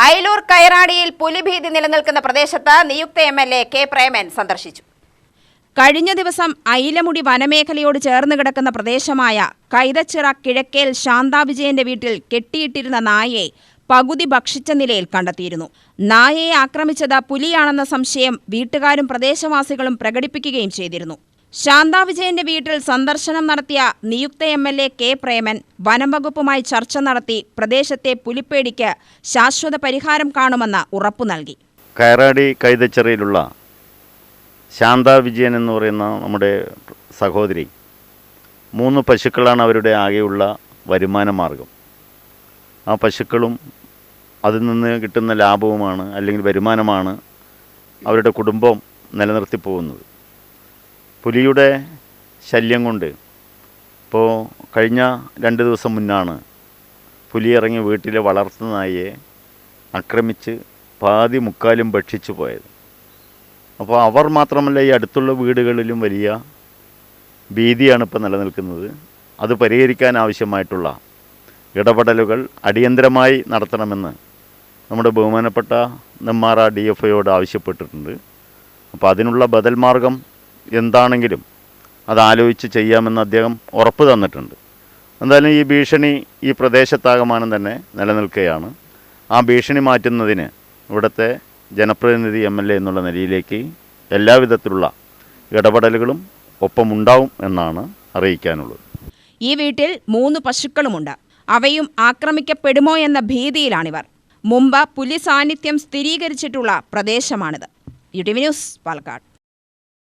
അയിലൂർ കൈറാടിയിൽ പുലിഭീതി നിലനിൽക്കുന്ന പ്രദേശത്ത് നിയുക്ത എംഎൽഎ കെ പ്രേമൻ സന്ദർശിച്ചു. കഴിഞ്ഞ ദിവസം അയിലമുടി വനമേഖലയോട് ചേർന്ന് കിടക്കുന്ന പ്രദേശമായ കൈതച്ചിറ കിഴക്കേൽ ശാന്താവിജയന്റെ വീട്ടിൽ കെട്ടിയിട്ടിരുന്ന നായയെ പകുതി ഭക്ഷിച്ച നിലയിൽ കണ്ടെത്തിയിരുന്നു. നായയെ ആക്രമിച്ചത് പുലിയാണെന്ന സംശയം വീട്ടുകാരും പ്രദേശവാസികളും പ്രകടിപ്പിക്കുകയും ചെയ്തിരുന്നു. ശാന്താവിജയന്റെ വീട്ടിൽ സന്ദർശനം നടത്തിയ നിയുക്ത എംഎൽഎ കെ പ്രേമൻ വനം വകുപ്പുമായി ചർച്ച നടത്തി പ്രദേശത്തെ പുലിപ്പേടിക്ക് ശാശ്വത പരിഹാരം കാണുമെന്ന് ഉറപ്പു നൽകി. കൈറാടി കൈതച്ചിറയിലുള്ള ശാന്താവിജയൻ എന്ന് പറയുന്ന നമ്മുടെ സഹോദരി 3 പശുക്കളാണ് അവരുടെ ആകെയുള്ള വരുമാന മാർഗം. ആ പശുക്കളും അതിൽ നിന്ന് കിട്ടുന്ന ലാഭവുമാണ് അല്ലെങ്കിൽ വരുമാനമാണ് അവരുടെ കുടുംബം നിലനിർത്തി പോകുന്നത്. പുലിയുടെ ശല്യം കൊണ്ട് ഇപ്പോൾ കഴിഞ്ഞ 2 ദിവസം മുന്നാണ് പുലി ഇറങ്ങി വീട്ടിലെ വളർത്തുന്ന നായയെ ആക്രമിച്ച് പാതി മുക്കാലും ഭക്ഷിച്ചു പോയത്. അപ്പോൾ അവർ മാത്രമല്ല, ഈ അടുത്തുള്ള വീടുകളിലും വലിയ ഭീതിയാണ് ഇപ്പോൾ നിലനിൽക്കുന്നത്. അത് പരിഹരിക്കാൻ ആവശ്യമായിട്ടുള്ള ഇടപെടലുകൾ അടിയന്തരമായി നടത്തണമെന്ന് നമ്മുടെ ബഹുമാനപ്പെട്ട നെന്മാറ DFIയോട് ആവശ്യപ്പെട്ടിട്ടുണ്ട്. അപ്പോൾ അതിനുള്ള ബദൽ മാർഗം എന്താണെങ്കിലും അത് ആലോചിച്ച് ചെയ്യാമെന്ന് അദ്ദേഹം ഉറപ്പ് തന്നിട്ടുണ്ട്. എന്തായാലും ഈ ഭീഷണി ഈ പ്രദേശത്താകമാനം തന്നെ നിലനിൽക്കുകയാണ്. ആ ഭീഷണി മാറ്റുന്നതിന് ഇവിടുത്തെ ജനപ്രതിനിധി MLA എന്നുള്ള നിലയിലേക്ക് എല്ലാവിധത്തിലുള്ള ഇടപെടലുകളും ഒപ്പമുണ്ടാവും എന്നാണ് അറിയിക്കാനുള്ളത്. ഈ വീട്ടിൽ 3 പശുക്കളുമുണ്ട്. അവയും ആക്രമിക്കപ്പെടുമോ എന്ന ഭീതിയിലാണിവർ. മുമ്പ് പുലി സാന്നിധ്യം സ്ഥിരീകരിച്ചിട്ടുള്ള പ്രദേശമാണിത്. UTV news, Palakkad.